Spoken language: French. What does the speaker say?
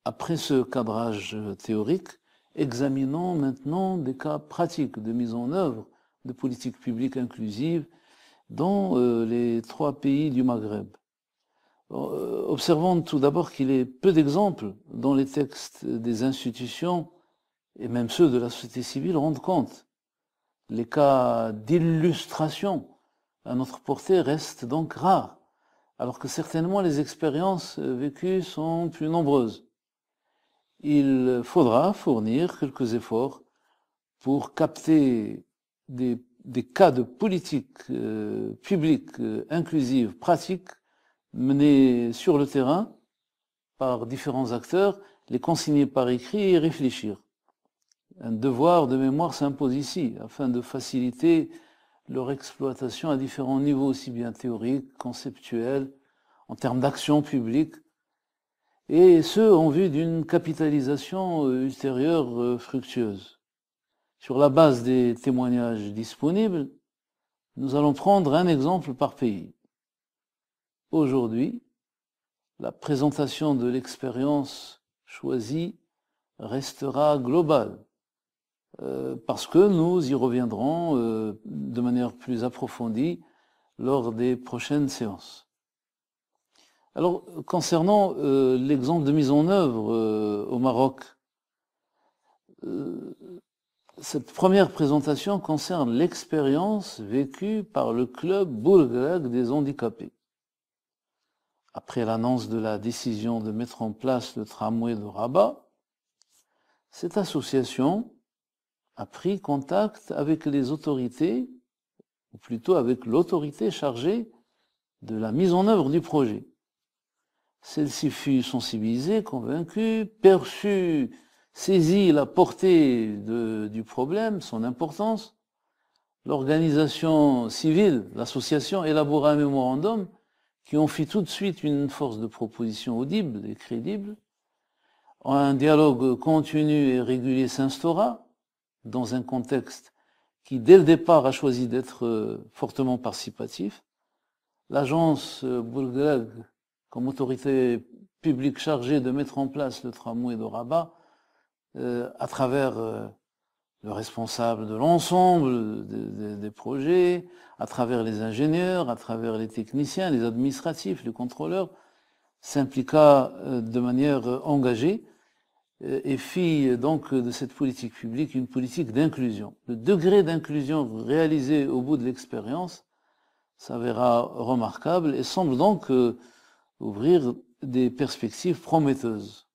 Après ce cadrage théorique, examinons maintenant des cas pratiques de mise en œuvre de politiques publiques inclusives dans les 3 pays du Maghreb. Observons tout d'abord qu'il est peu d'exemples dont les textes des institutions et même ceux de la société civile rendent compte. Les cas d'illustration à notre portée restent donc rares, alors que certainement les expériences vécues sont plus nombreuses. Il faudra fournir quelques efforts pour capter des cas de politique publique inclusive pratique menés sur le terrain par différents acteurs, les consigner par écrit et y réfléchir. Un devoir de mémoire s'impose ici, afin de faciliter leur exploitation à différents niveaux, aussi bien théoriques, conceptuels, en termes d'action publique, et ce, en vue d'une capitalisation ultérieure fructueuse. Sur la base des témoignages disponibles, nous allons prendre un exemple par pays. Aujourd'hui, la présentation de l'expérience choisie restera globale, parce que nous y reviendrons de manière plus approfondie lors des prochaines séances. Alors, concernant l'exemple de mise en œuvre au Maroc, cette première présentation concerne l'expérience vécue par le club Bourg-Greg des handicapés. Après l'annonce de la décision de mettre en place le tramway de Rabat, cette association a pris contact avec les autorités, ou plutôt avec l'autorité chargée de la mise en œuvre du projet. Celle-ci fut sensibilisée, convaincue, perçut, saisit la portée du problème, son importance. L'organisation civile, l'association, élabora un mémorandum qui en fit tout de suite une force de proposition audible et crédible. Un dialogue continu et régulier s'instaura dans un contexte qui, dès le départ, a choisi d'être fortement participatif. L'agence Bourg-Greg, comme autorité publique chargée de mettre en place le tramway de Rabat, à travers le responsable de l'ensemble des projets, à travers les ingénieurs, à travers les techniciens, les administratifs, les contrôleurs, s'impliqua de manière engagée et fit donc de cette politique publique une politique d'inclusion. Le degré d'inclusion réalisé au bout de l'expérience s'avéra remarquable et semble donc ouvrir des perspectives prometteuses.